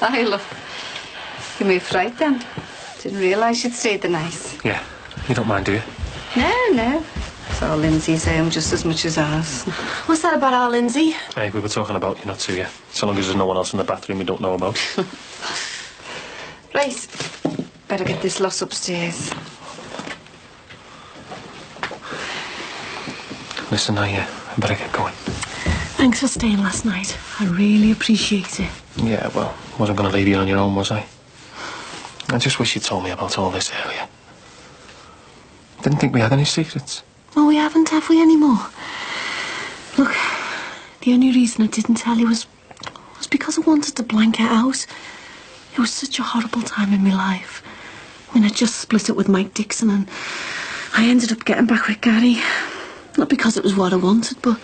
Aye, look. You moved right then. Didn't realise you'd stayed the night. Yeah. You don't mind, do you? No. It's all Lindsay's home just as much as ours. What's that about our Lindsay? Hey, we were talking about you not to, yeah. So long as there's no one else in the bathroom we don't know about. Right. Better get this lot upstairs. Listen, I better get going. Thanks for staying last night. I really appreciate it. Yeah, well, wasn't going to leave you on your own, was I? I just wish you'd told me about all this earlier. Didn't think we had any secrets. Well, we haven't, have we, anymore? Look, the only reason I didn't tell you was because I wanted to blank it out. It was such a horrible time in my life. I mean, I just split up with Mike Dixon and I ended up getting back with Gary. Not because it was what I wanted, but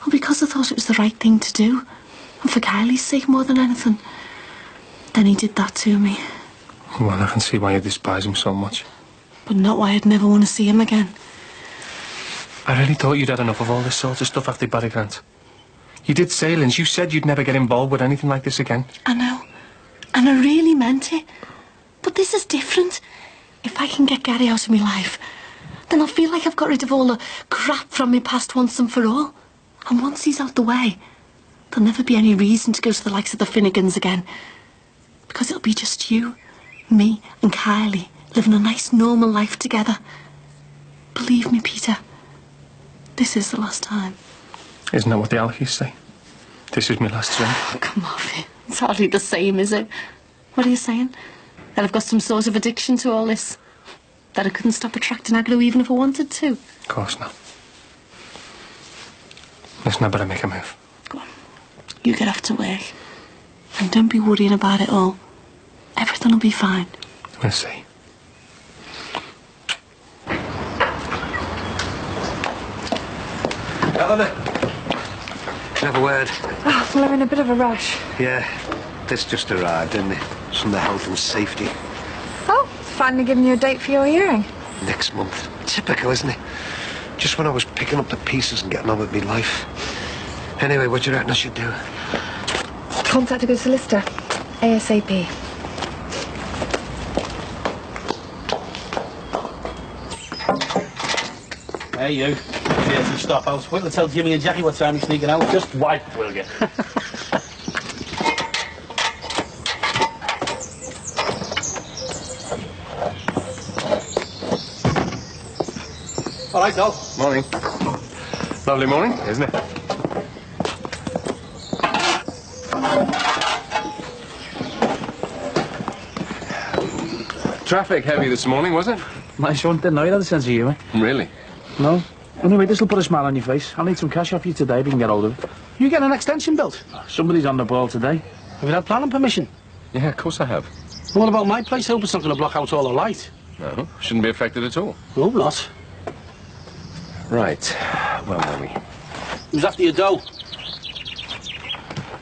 because I thought it was the right thing to do. And for Kylie's sake more than anything. Then he did that to me. Well, I can see why you despise him so much. But not why I'd never want to see him again. I really thought you'd had enough of all this sort of stuff after Barry Grant. You did sailings. You said you'd never get involved with anything like this again. I know. And I really meant it. But this is different. If I can get Gary out of my life, then I'll feel like I've got rid of all the crap from my past once and for all. And once he's out the way, there'll never be any reason to go to the likes of the Finnegans again. Because it'll be just you, me and Kylie living a nice normal life together. Believe me, Peter, this is the last time. Isn't that what the Alkies say? This is my last drink. Oh, come off it. It's hardly the same, is it? What are you saying? That I've got some sort of addiction to all this? That I couldn't stop attracting Agnew even if I wanted to? Of course not. Listen, I better make a move. Go on. You get off to work. And don't be worrying about it all. Everything will be fine. We'll see. Eleanor. Can I have a word? Oh, well, I'm in a bit of a rush. Yeah, this just arrived, isn't it? It's from the health and safety. Oh, finally giving you a date for your hearing. Next month. Typical, isn't it? Just when I was picking up the pieces and getting on with my life. Anyway, what do you reckon I should do? Contact a good solicitor. ASAP. Hey, you. Seriously, stop out. Wait till I tell Jimmy and Jackie what time you're sneaking out. Just wipe, will you? All right, Dol. Morning. Lovely morning, isn't it? Traffic heavy this morning, was it? Nice one. Didn't know you had a sense of humour. Really? No. Anyway, this'll put a smile on your face. I'll need some cash off you today if you can get hold of it. You getting an extension built? Somebody's on the ball today. Have you had planning permission? Yeah, of course I have. What about my place? I hope it's not going to block out all the light. No, shouldn't be affected at all. Oh, not. Right. Where were we? Who's after your dough?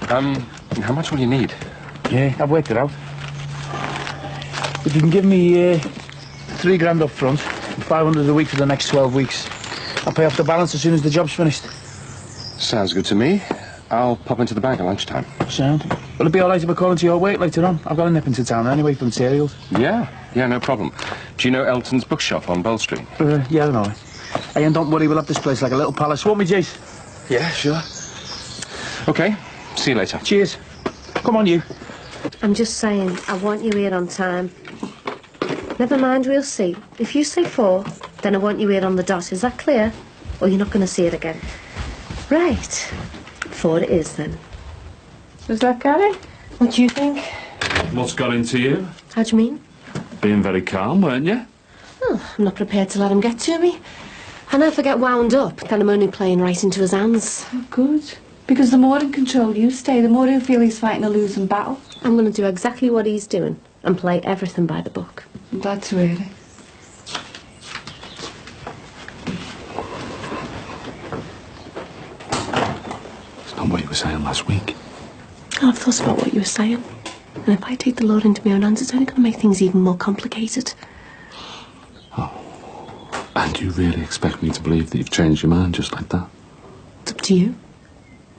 How much will you need? Yeah, I've worked it out. If you can give me £3 grand up front, 500 a week for the next 12 weeks, I'll pay off the balance as soon as the job's finished. Sounds good to me. I'll pop into the bank at lunchtime. Sound. Will it be all right if I call into your work later on? I've got to nip into town anyway for materials. Yeah, no problem. Do you know Elton's bookshop on Bell Street? Yeah, I know it. Hey, and don't worry, we'll have this place like a little palace. Won't we, Jace? Yeah, sure. Okay, see you later. Cheers. Come on, you. I'm just saying, I want you here on time. Never mind, we'll see. If you say 4, then I want you here on the dot. Is that clear? Or you're not going to see it again? Right. 4 it is, then. Was that Gary? What do you think? What's got into you? How do you mean? Being very calm, weren't you? Oh, I'm not prepared to let him get to me. And if I get wound up, then I'm only playing right into his hands. Oh, good. Because the more in control you stay, the more he'll feel he's fighting a losing battle. I'm going to do exactly what he's doing and play everything by the book. I'm glad to hear it. It's not what you were saying last week. I've thought about what you were saying. And if I take the law into my own hands, it's only going to make things even more complicated. And you really expect me to believe that you've changed your mind just like that? It's up to you.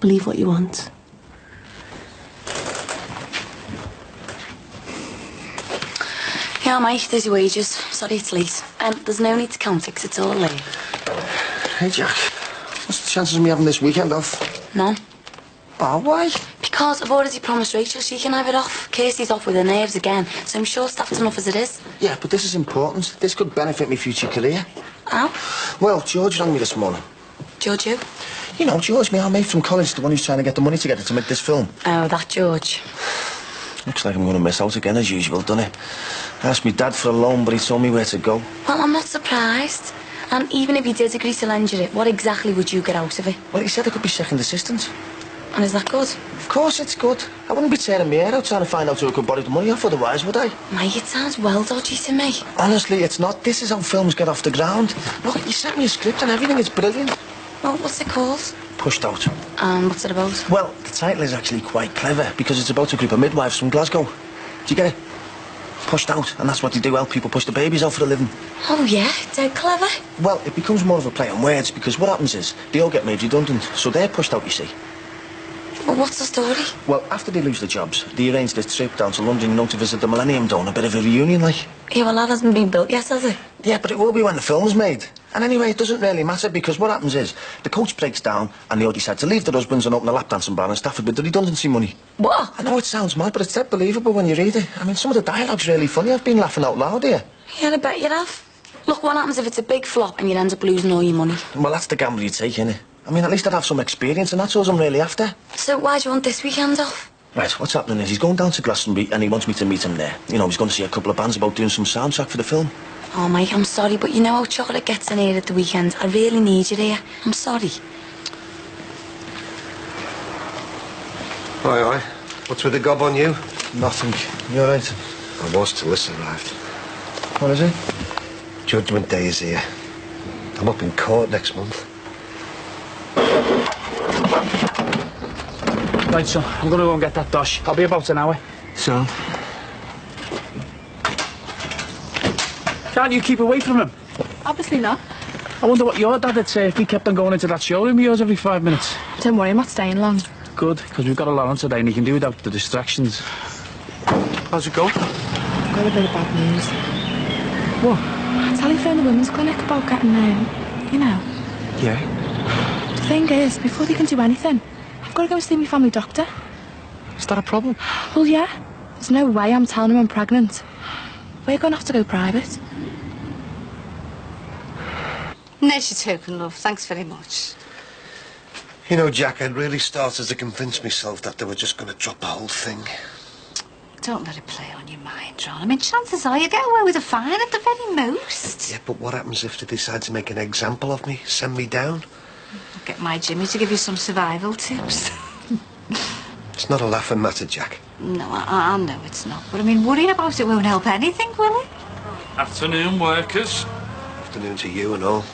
Believe what you want. Yeah, mate, there's your wages. Sorry it's late. There's no need to count it 'cause it's all late. Hey, Jack. What's the chances of me having this weekend off? None. Oh, why? Because I've already promised Rachel she can have it off. Kirsty's off with her nerves again, so I'm short-staffed enough as it is. Yeah, but this is important. This could benefit my future career. How? Well, George rang me this morning. George who? You know, George, my old mate from college, the one who's trying to get the money together to make this film. Oh, that George. Looks like I'm going to miss out again as usual, doesn't it? I asked my dad for a loan, but he told me where to go. Well, I'm not surprised. And even if he did agree to lend you it, what exactly would you get out of it? Well, he said I could be second assistant. And is that good? Of course it's good. I wouldn't be tearing my hair out trying to find out who I could borrow the money off otherwise, would I? Mate, it sounds well dodgy to me. Honestly, it's not. This is how films get off the ground. Look, you sent me a script and everything. It's brilliant. Well, what's it called? Pushed Out. What's it about? Well, the title is actually quite clever because it's about a group of midwives from Glasgow. Do you get it? Pushed out, and that's what they do, help people push the babies out for a living. Oh, yeah? Dead clever? Well, it becomes more of a play on words because what happens is they all get made redundant, so they're pushed out, you see. Well, what's the story? Well, after they lose their jobs, they arrange this trip down to London, you know, to visit the Millennium Dome, a bit of a reunion, like. Yeah, well, that hasn't been built yet, has it? Yeah, but it will be when the film's made. And anyway, it doesn't really matter because what happens is the coach breaks down and they all decide to leave their husbands and open a lap dancing bar in Stafford with the redundancy money. What? I know it sounds mad, but it's dead believable when you read it. I mean, some of the dialogue's really funny. I've been laughing out loud here. Yeah, I bet you have. Look, what happens if it's a big flop and you end up losing all your money? Well, that's the gamble you take, innit? I mean, at least I'd have some experience and that's all I'm really after. So why do you want this weekend off? Right, what's happening is he's going down to Glastonbury and he wants me to meet him there. You know, he's going to see a couple of bands about doing some soundtrack for the film. Oh, Mike, I'm sorry, but you know how chocolate gets in here at the weekend. I really need you here. I'm sorry. Aye. What's with the gob on you? Nothing. You all right? I was till this arrived. What is it? Judgment Day is here. I'm up in court next month. Right, son, I'm going to go and get that dosh. I'll be about an hour. So? Can't you keep away from him? Obviously not. I wonder what your dad would say if he kept on going into that showroom of yours every 5 minutes. Don't worry, I'm not staying long. Good, because we've got a lot on today and he can do without the distractions. How's it going? I've got a bit of bad news. What? I telephoned the women's clinic about getting, you know. Yeah? The thing is, before they can do anything, I've got to go and see my family doctor. Is that a problem? Well, yeah. There's no way I'm telling him I'm pregnant. We're going to have to go private. There's your token, love. Thanks very much. You know, Jack, I'd really started to convince myself that they were just going to drop the whole thing. Don't let it play on your mind, Ron. I mean, chances are you get away with a fine at the very most. Yeah, but what happens if they decide to make an example of me, send me down? I'll get my Jimmy to give you some survival tips. It's not a laughing matter, Jack. No, I know it's not. But I mean, worrying about it won't help anything, will it? Afternoon, workers. Afternoon to you and all.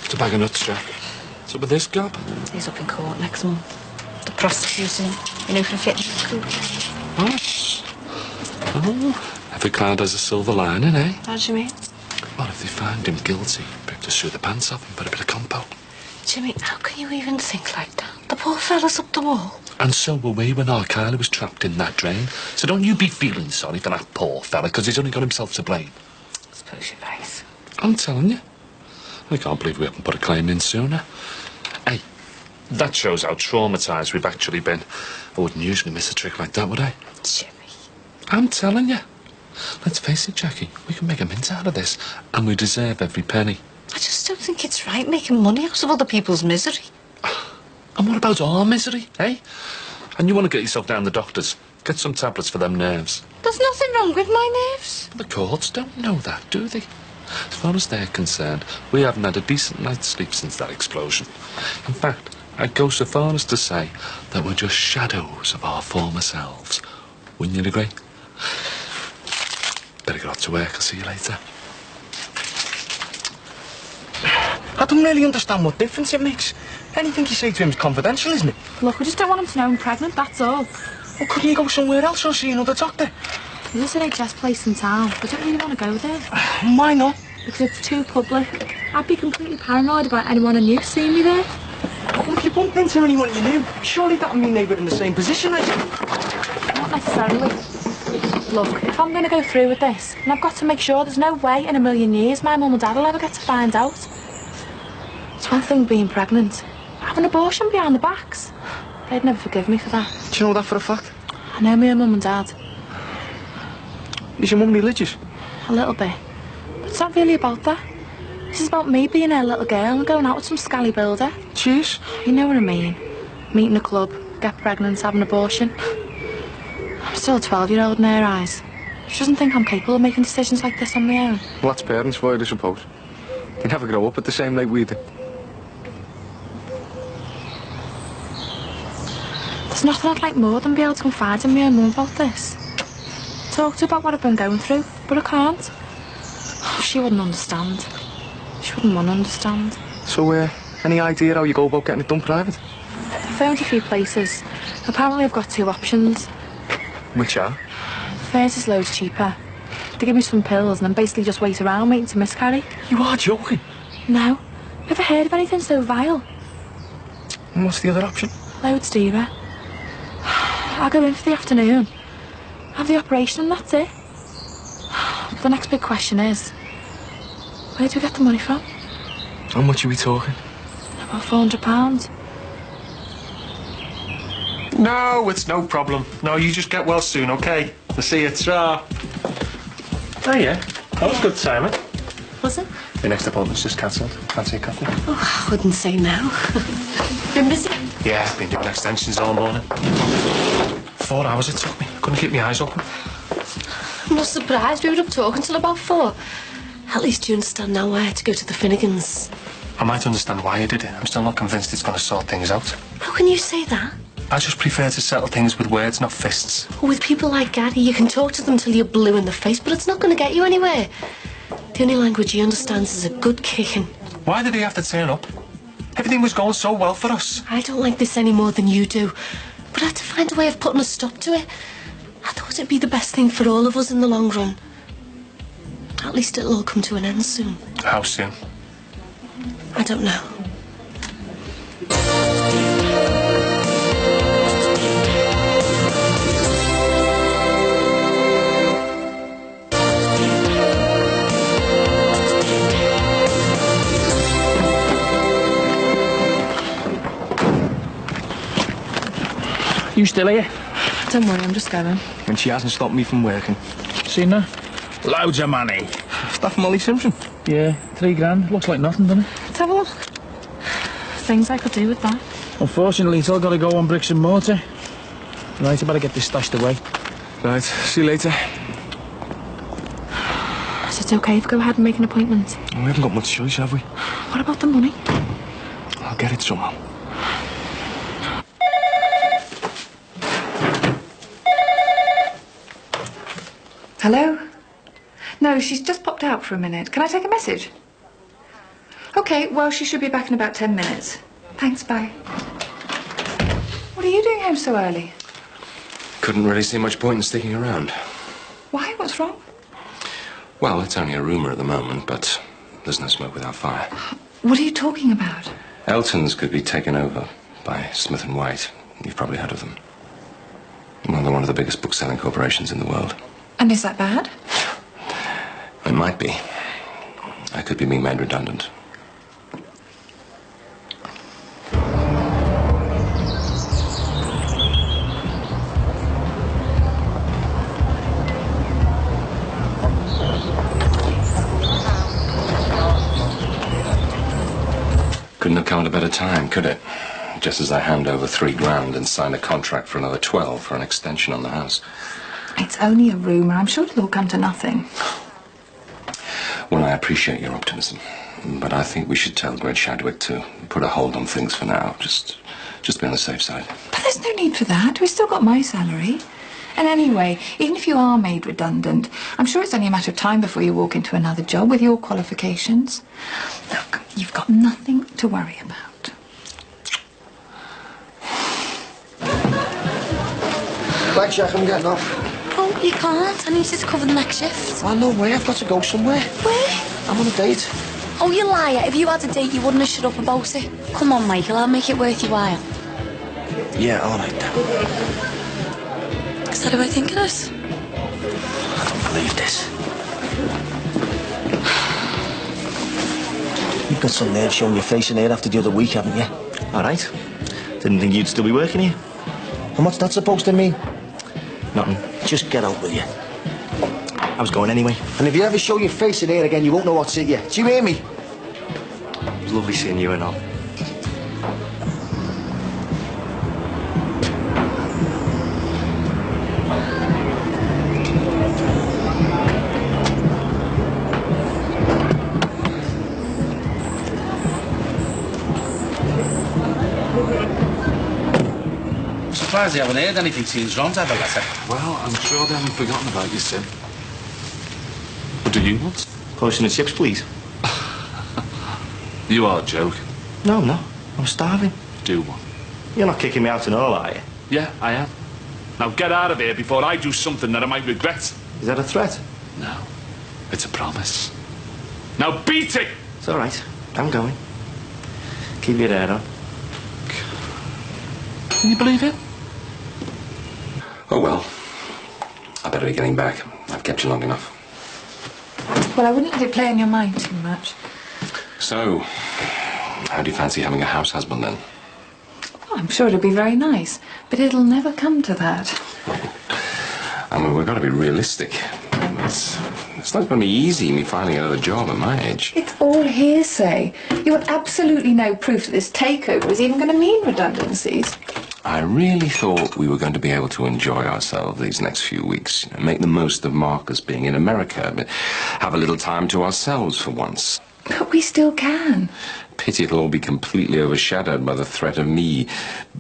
It's a bag of nuts, Jack. What's up with this gob? He's up in court next month. The prosecution, you know, for fitting the coup. What? Oh, every cloud has a silver lining, eh? How do you mean? What if they find him guilty? They have to sue the pants off and put a bit of compo. Jimmy, how can you even think like that? The poor fella's up the wall. And so were we when our Kylie was trapped in that drain. So don't you be feeling sorry for that poor fella, because he's only got himself to blame. I suppose you're right. I'm telling you. I can't believe we haven't put a claim in sooner. Hey, that shows how traumatised we've actually been. I wouldn't usually miss a trick like that, would I? Jimmy. I'm telling you. Let's face it, Jackie, we can make a mint out of this, and we deserve every penny. I just don't think it's right making money out of other people's misery. And what about our misery, eh? And you want to get yourself down the doctors. Get some tablets for them nerves. There's nothing wrong with my nerves. The courts don't know that, do they? As far as they're concerned, we haven't had a decent night's sleep since that explosion. In fact, I'd go so far as to say that we're just shadows of our former selves. Wouldn't you agree? Better get off to work. I'll see you later. I don't really understand what difference it makes. Anything you say to him is confidential, isn't it? Look, we just don't want him to know I'm pregnant, that's all. Well, couldn't you go somewhere else or see another doctor? There's an NHS place in town. I don't really want to go there. Why not? Because it's too public. I'd be completely paranoid about anyone I knew seeing me there. Well, if you bumped into anyone you knew, surely that would mean they were in the same position as you. Not necessarily. look, if I'm going to go through with this, and I've got to make sure there's no way in a million years my mum and dad will ever get to find out. It's one thing being pregnant. Having an abortion behind the backs. They'd never forgive me for that. Do you know that for a fact? I know me and mum and dad. Is your mum religious? A little bit. But it's not really about that. This is about me being a little girl and going out with some scally builder. Cheers. You know what I mean. Meeting a club, get pregnant, have an abortion. I'm still a 12-year-old in her eyes. She doesn't think I'm capable of making decisions like this on my own. Well, that's parents for you, I suppose. They never grow up at the same like we do. There's nothing I'd like more than be able to confide in my own mum about this. Talk to her about what I've been going through, but I can't. She wouldn't understand. She wouldn't want to understand. So, any idea how you go about getting it done private? I found a few places. Apparently I've got 2 options. Which are? First is loads cheaper. They give me some pills and then basically just wait around waiting to miscarry. You are joking? No. Never heard of anything so vile. And what's the other option? Loads dearer. I'll go in for the afternoon. Have the operation and that's it. The next big question is, where do we get the money from? How much are we talking? About £400. No, it's no problem. No, you just get well soon, okay? I'll see you. Ta. Oh, yeah. That was good timing. Was it? Your next appointment's just cancelled. Fancy a coffee? Oh, I wouldn't say no. Been busy? Yeah, I've been doing extensions all morning. 4 hours it took me. Couldn't keep my eyes open. I'm not surprised we were up talking till about 4. At least you understand now why I had to go to the Finnegans. I might understand why I did it. I'm still not convinced it's going to sort things out. How can you say that? I just prefer to settle things with words, not fists. With people like Gary, you can talk to them till you're blue in the face, but it's not going to get you anywhere. The only language he understands is a good kicking. Why did he have to turn up? Everything was going so well for us. I don't like this any more than you do, but I had to find a way of putting a stop to it. I thought it'd be the best thing for all of us in the long run. At least it'll all come to an end soon. How soon? I don't know. You still here? Don't worry, I'm just going. And she hasn't stopped me from working. Seen her? Loads of money. Stuff Molly Simpson. Yeah, £3 looks like nothing, doesn't it? Let's have a look. Things I could do with that. Unfortunately, it's all got to go on bricks and mortar. Right, I better get this stashed away. Right, see you later. Is it okay if I go ahead and make an appointment? We haven't got much choice, have we? What about the money? I'll get it somehow. Hello? No, she's just popped out for a minute. Can I take a message? Okay, well, she should be back in about 10 minutes. Thanks, bye. What are you doing home so early? Couldn't really see much point in sticking around. Why? What's wrong? Well, it's only a rumour at the moment, but there's no smoke without fire. What are you talking about? Elton's could be taken over by Smith & White. You've probably heard of them. Well, they're one of the biggest book-selling corporations in the world. And is that bad? It might be. I could be being made redundant. Couldn't have come at a better time, could it? Just as I hand over £3 and sign a contract for another 12 for an extension on the house. It's only a rumour. I'm sure it'll all come to nothing. Well, I appreciate your optimism, but I think we should tell Greg Shadwick to put a hold on things for now. Just be on the safe side. But there's no need for that. We've still got my salary. And anyway, even if you are made redundant, I'm sure it's only a matter of time before you walk into another job with your qualifications. Look, you've got nothing to worry about. Thanks, Jack, I'm getting off. Oh, you can't. I need you to cover the next shift. Oh, no way, I've got to go somewhere. Where? I'm on a date. Oh, you liar. If you had a date, you wouldn't have shut up about it. Come on, Michael. I'll make it worth your while. Yeah, all right then. Is that who I think it is? believe this. You've got some nerve showing your face in here after the other week, haven't you? All right. Didn't think you'd still be working here. And what's that supposed to mean? Nothing. Just get out with you. I was going anyway. And if you ever show your face in here again, you won't know what's in you. Do you hear me? It was lovely seeing you and all. Surprised they haven't heard anything since Ron's had a letter. Well, I'm sure they haven't forgotten about you, Sim. What do you want? Portion of chips, please. You are joking. No, I'm not. I'm starving. Do one. You're not kicking me out and all, are you? Yeah, I am. Now get out of here before I do something that I might regret. Is that a threat? No. It's a promise. Now beat it! It's all right. I'm going. Keep your head on. Can you believe it? Oh, well. I better be getting back. I've kept you long enough. Well, I wouldn't let it play on your mind too much. So, how do you fancy having a house husband, then? Oh, I'm sure it'll be very nice, but it'll never come to that. I mean, we've got to be realistic. It's not going to be easy, me finding another job at my age. It's all hearsay. You have absolutely no proof that this takeover is even going to mean redundancies. I really thought we were going to be able to enjoy ourselves these next few weeks. Make the most of Marcus being in America, but have a little time to ourselves for once. But we still can. Pity it'll all be completely overshadowed by the threat of me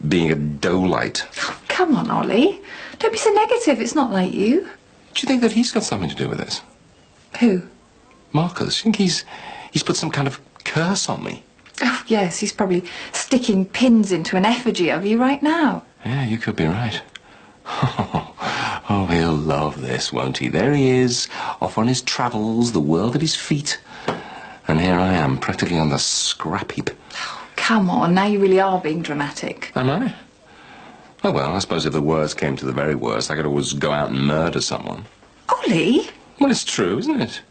being a doughlite. Oh, come on, Ollie. Don't be so negative. It's not like you. Do you think that he's got something to do with this? Who? Marcus. You think he's put some kind of curse on me? Oh, yes, he's probably sticking pins into an effigy of you right now. Yeah, you could be right. Oh, he'll love this, won't he? There he is, off on his travels, the world at his feet. And here I am, practically on the scrap heap. Oh, come on, now you really are being dramatic. Am I? Oh, well, I suppose if the worst came to the very worst, I could always go out and murder someone. Ollie? Well, it's true, isn't it?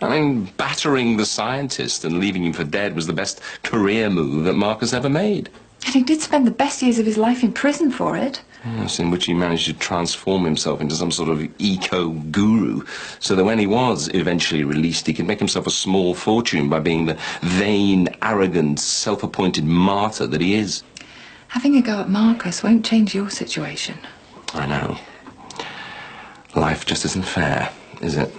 I mean, battering the scientist and leaving him for dead was the best career move that Marcus ever made. And he did spend the best years of his life in prison for it. Yes, in which he managed to transform himself into some sort of eco-guru, so that when he was eventually released, he could make himself a small fortune by being the vain, arrogant, self-appointed martyr that he is. Having a go at Marcus won't change your situation. I know. Life just isn't fair, is it?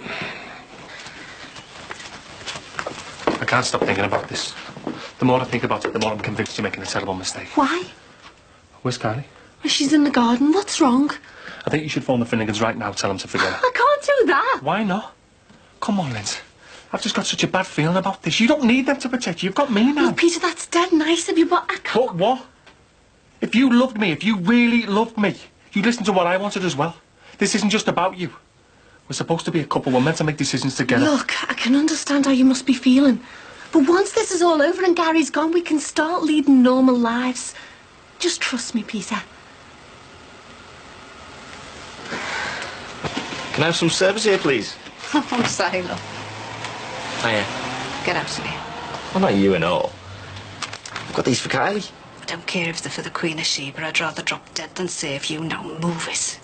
I can't stop thinking about this. The more I think about it, the more I'm convinced you're making a terrible mistake. Why? Where's Kylie? She's in the garden. What's wrong? I think you should phone the Finnegans right now, tell them to forget her. I can't do that. Why not? Come on, Linz. I've just got such a bad feeling about this. You don't need them to protect you. You've got me now. Well, Peter, that's dead nice of you, but I can't. But what? If you loved me, if you really loved me, you'd listen to what I wanted as well. This isn't just about you. We're supposed to be a couple. We're meant to make decisions together. Look, I can understand how you must be feeling. But once this is all over and Gary's gone, we can start leading normal lives. Just trust me, Peter. Can I have some service here, please? Oh, sorry, love. Oh, yeah. Get out of here. Well, not you and all. I've got these for Kylie. I don't care if they're for the Queen of Sheba. I'd rather drop dead than save you. Now move it.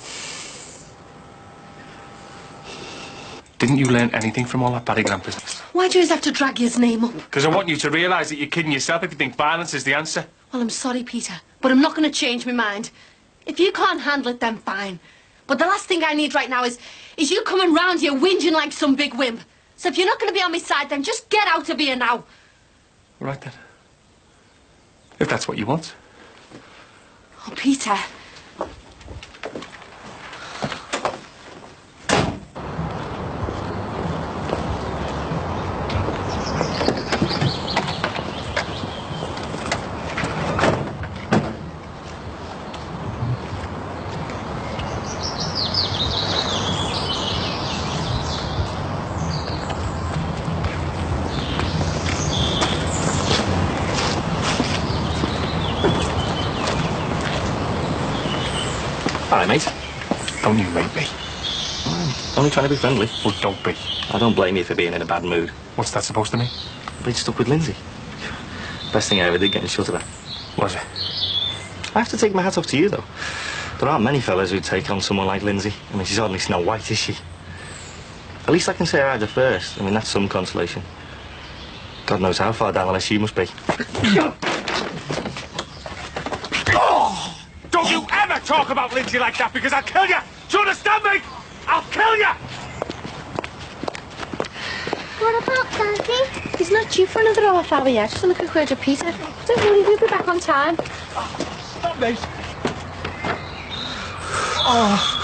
Didn't you learn anything from all that Barry Grant business? Why do you always have to drag his name up? Because I want you to realise that you're kidding yourself if you think violence is the answer. Well, I'm sorry, Peter, but I'm not going to change my mind. If you can't handle it, then fine. But the last thing I need right now is you coming round here whinging like some big wimp. So if you're not going to be on my side, then just get out of here now. All right, then. If that's what you want. Oh, Peter. All right, mate. Don't you rate me. only trying to be friendly. Well, don't be. I don't blame you for being in a bad mood. What's that supposed to mean? Being stuck with Lindsay. Best thing I ever did getting shut of her. Was it? I have to take my hat off to you, though. There aren't many fellas who'd take on someone like Lindsay. I mean, she's hardly Snow White, is she? At least I can say I had her first. I mean, that's some consolation. God knows how far down the list she must be. Oh! Don't you ever talk about Lindsay like that, because I'll kill you! Do you understand me? I'll kill you! What about Daddy? He's not due for another half hour yet. Just a little quick word of Peter. Don't worry, we'll be back on time. Stop, mate. Oh.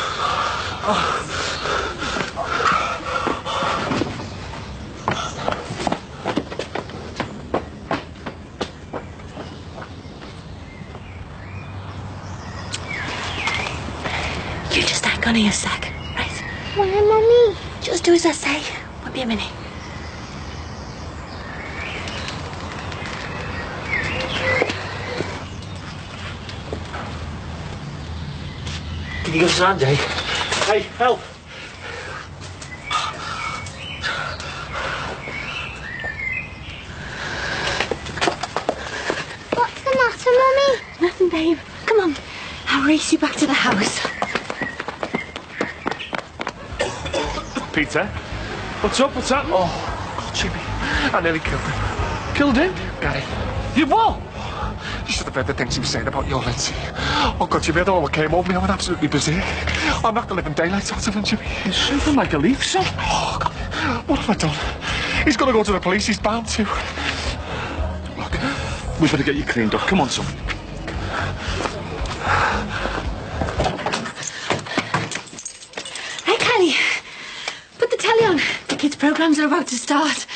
You just hang on here a sec, right? Why, Mummy? Just do as I say. Won't be a minute. Can you give us an hand, Jay? Hey, help! What's the matter, Mummy? Nothing, babe. Come on. I'll race you back to the house. Peter? What's up? What's happened? Oh, Jimmy. I nearly killed him. Killed him? Gary. You what? You should have heard the things he was saying about your Lindsay. Oh, God, Jimmy, I don't know what came over me. I went absolutely berserk. I'm not the living daylights out of him, Jimmy. You're shooting like a leaf, son. Oh, God. What have I done? He's got to go to the police. He's bound to. Look, we better get you cleaned up. Come on, son. Hey, Kelly. Put the telly on. The kids' programmes are about to start.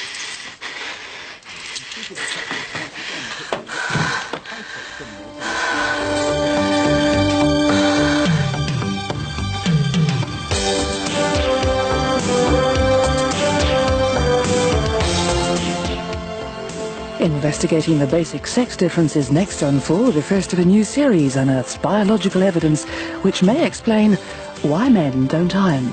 Investigating the basic sex differences next on For, the first of a new series unearths biological evidence which may explain why men don't iron.